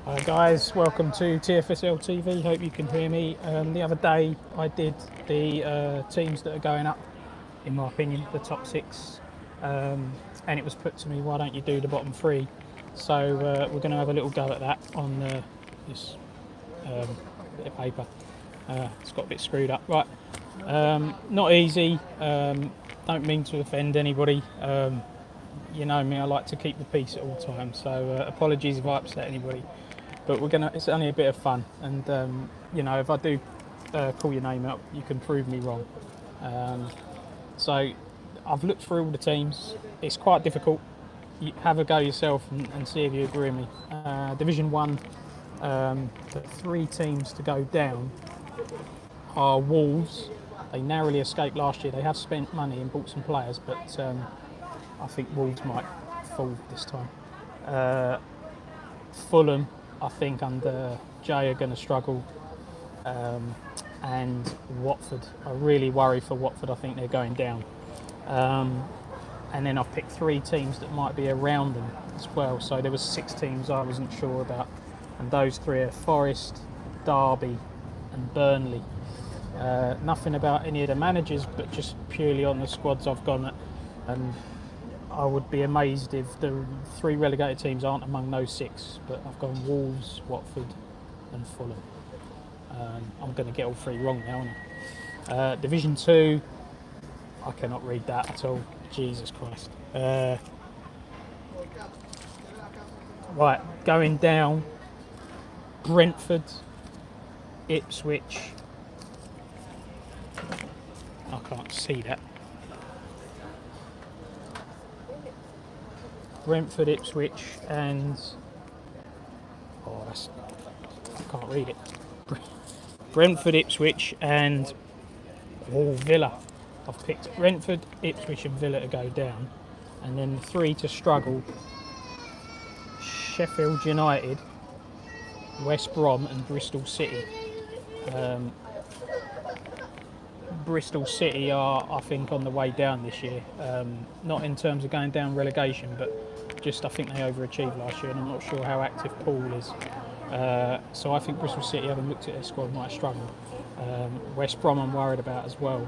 Hi guys, welcome to TFSL TV. Hope you can hear me. The other day I did the teams that are going up, in my opinion, the top six, and it was put to me, why don't you do the bottom three? So we're going to have a little go at that on this bit of paper. It's got a bit screwed up. Right, not easy. Don't mean to offend anybody. You know me, I like to keep the peace at all times, so apologies if I upset anybody. But it's only a bit of fun, and you know, if I do call your name out, you can prove me wrong. So I've looked through all the teams. It's quite difficult. You have a go yourself and see if you agree with me. Division 1, the 3 teams to go down are Wolves. They narrowly escaped last year. They have spent money and bought some players, but I think Wolves might fall this time. Fulham, I think under Jay, are going to struggle. And Watford, I really worry for Watford. I think they're going down. And then I've picked 3 teams that might be around them as well. So there was 6 teams I wasn't sure about, and those 3 are Forest, Derby, and Burnley. Nothing about any of the managers, but just purely on the squads I've gone at. And I would be amazed if the 3 relegated teams aren't among those 6, but I've gone Wolves, Watford and Fulham. I'm going to get all 3 wrong now, aren't I? Division 2, I cannot read that at all. Jesus Christ. Right, going down, Brentford, Ipswich. I can't see that. Brentford, Ipswich, and I can't read it. Brentford, Ipswich, and Villa. I've picked Brentford, Ipswich, and Villa to go down, and then the 3 to struggle: Sheffield United, West Brom, and Bristol City. Bristol City are, I think, on the way down this year. Not in terms of going down relegation, but just I think they overachieved last year, and I'm not sure how active Paul is. So I think Bristol City, having looked at their squad, might struggle. West Brom I'm worried about as well.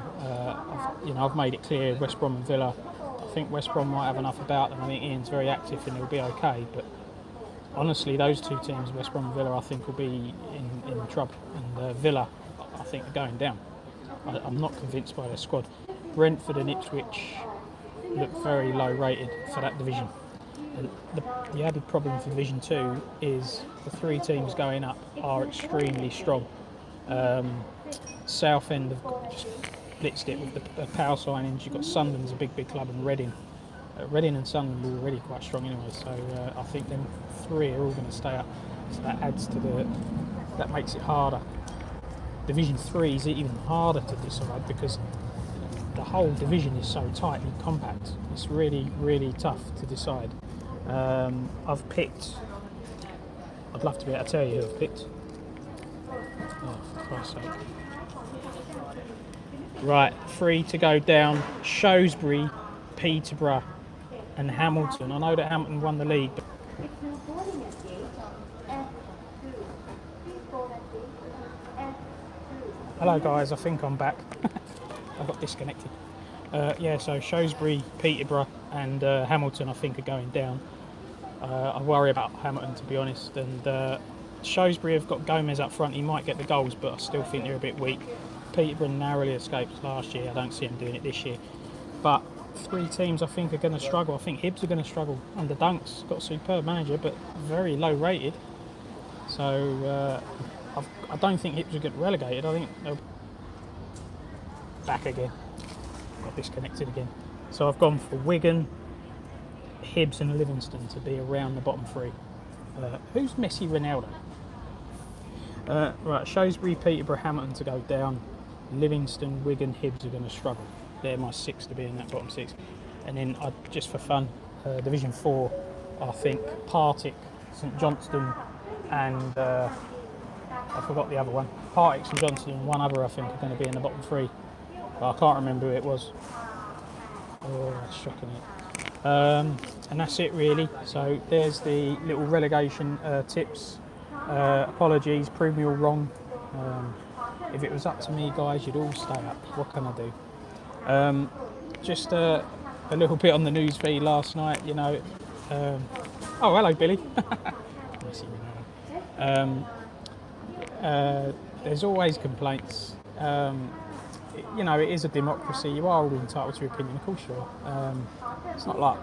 I've made it clear, West Brom and Villa, I think West Brom might have enough about them. I think Ian's very active and he'll be okay, but honestly those 2 teams, West Brom and Villa, I think will be in trouble, and Villa I think are going down. I'm not convinced by their squad. Brentford and Ipswich look very low rated for that division. And the added problem for Division 2 is the 3 teams going up are extremely strong. Southend have just blitzed it with the power signings. You've got Sunderland's a big club, and Reading. Reading and Sunderland are already quite strong anyway, so I think them 3 are all going to stay up. So that makes it harder. Division 3 is even harder to decide because the whole division is so tightly compact. It's really tough to decide. I've picked, I'd love to be able to tell you who I've picked. Oh, for Christ's sake. Right, 3 to go down: Shrewsbury, Peterborough and Hamilton. I know that Hamilton won the league, but hello guys, I think I'm back. I got disconnected. So Shrewsbury, Peterborough and Hamilton I think are going down. I worry about Hamilton, to be honest, and Shrewsbury have got Gomez up front. He might get the goals, but I still think they're a bit weak. Peterborough narrowly escaped last year. I don't see them doing it this year. But 3 teams I think are going to struggle. I think Hibs are going to struggle under Dunk's got a superb manager, but very low rated. So I don't think Hibs will get relegated. I think they'll back again. Got disconnected again. So I've gone for Wigan, Hibs and Livingston to be around the bottom 3. Who's Messi Ronaldo? Right, Shrewsbury, Peterborough, Hamilton to go down. Livingston, Wigan, Hibs are going to struggle. They're my 6 to be in that bottom 6. And then just for fun, Division 4, I think Partick, St Johnstone and I forgot the other one. Partick, St Johnstone and one other I think are going to be in the bottom 3. But I can't remember who it was. Oh, that's shocking it. And that's it really. So there's the little relegation tips Apologies, prove me all wrong. If it was up to me, guys, you'd all stay up. What can I do? Just a little bit on the news feed last night, you know. Oh, hello, Billy. There's always complaints. You know, it is a democracy. You are all entitled to your opinion, of course you are. It's not like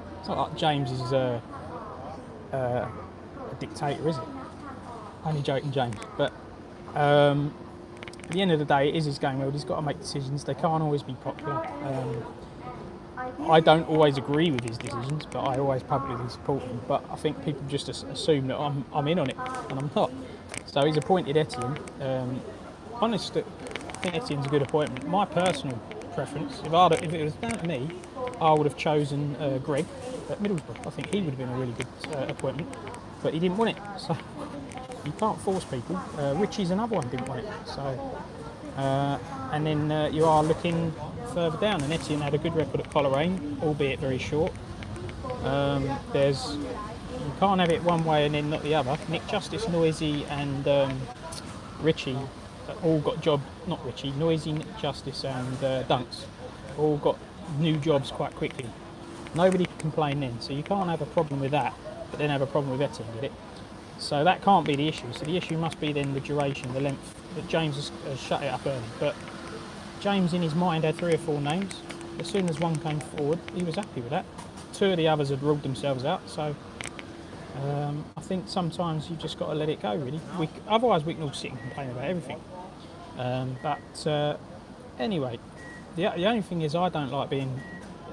James is a dictator, is it? Only joking, James. But at the end of the day, it is his game world. He's got to make decisions. They can't always be popular. I don't always agree with his decisions, but I always publicly support him. But I think people just assume that I'm in on it, and I'm not. So he's appointed Etienne. Honestly, I think Etienne's a good appointment. My personal preference, if it was down to me, I would have chosen Greg at Middlesbrough. I think he would have been a really good appointment, but he didn't want it. So you can't force people. Richie's another one didn't want it. So and then you are looking further down, and Etienne had a good record at Coleraine, albeit very short. You can't have it one way and then not the other. Nick Justice, Noisy, and Richie all got not Richie, Noisy, Nick Justice, and Dunks all got new jobs quite quickly. Nobody can complain then, so you can't have a problem with that, but then have a problem with Etienne, get it? So that can't be the issue. So the issue must be then the duration, the length. That James has shut it up early. But James, in his mind, had 3 or 4 names. As soon as one came forward, he was happy with that. 2 of the others had ruled themselves out. So I think sometimes you just got to let it go, really. Otherwise, we can all sit and complain about everything. But anyway, the only thing is, I don't like being.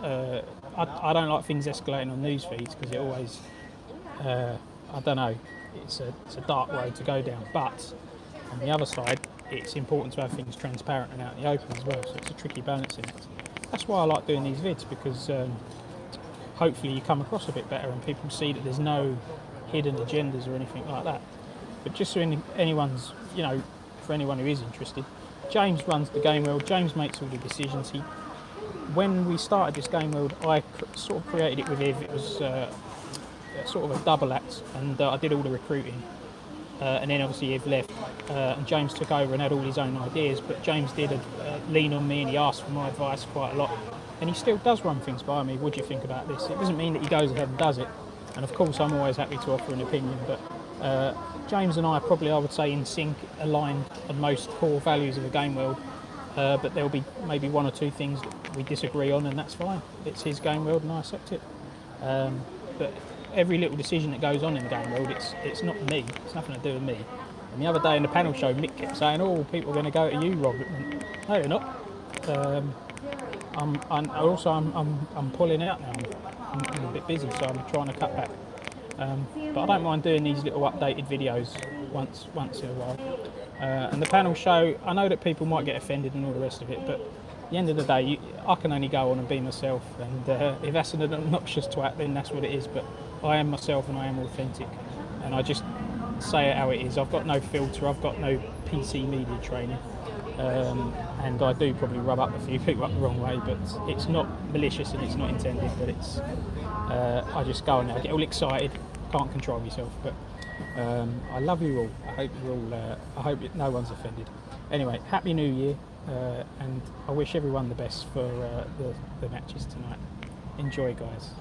I don't like things escalating on news feeds because it always. I don't know. It's a dark road to go down, but on the other side, it's important to have things transparent and out in the open as well. So it's a tricky balancing act. That's why I like doing these vids, because hopefully you come across a bit better and people see that there's no hidden agendas or anything like that. But just so anyone's, you know, for anyone who is interested, James runs the game world. James makes all the decisions. When we started this game world, I sort of created it with Iv. It was sort of a double act, and I did all the recruiting, and then obviously Iv left, and James took over and had all his own ideas, but James did lean on me, and he asked for my advice quite a lot, and he still does run things by me. What do you think about this? It doesn't mean that he goes ahead and does it, and of course I'm always happy to offer an opinion, but James and I are probably, I would say, in sync, aligned on most core values of the game world, but there'll be maybe 1 or 2 things that we disagree on, and that's fine. It's his game world and I accept it. But every little decision that goes on in the game world, it's not me. It's nothing to do with me. And the other day in the panel show, Mick kept saying, "Oh, people are going to go to you, Rob." No, they're not. I'm pulling out now. I'm a bit busy, so I'm trying to cut back. But I don't mind doing these little updated videos once in a while. And the panel show, I know that people might get offended and all the rest of it, but at the end of the day, I can only go on and be myself. And if that's an obnoxious twat, then that's what it is. But I am myself and I am authentic, and I just say it how it is. I've got no filter. I've got no PC media training. And I do probably rub up a few people up the wrong way, but it's not malicious and it's not intended. But it's I just go and I get all excited, can't control myself. But I love you all. I hope you're all. I hope no one's offended. Anyway, Happy New Year, and I wish everyone the best for the matches tonight. Enjoy, guys.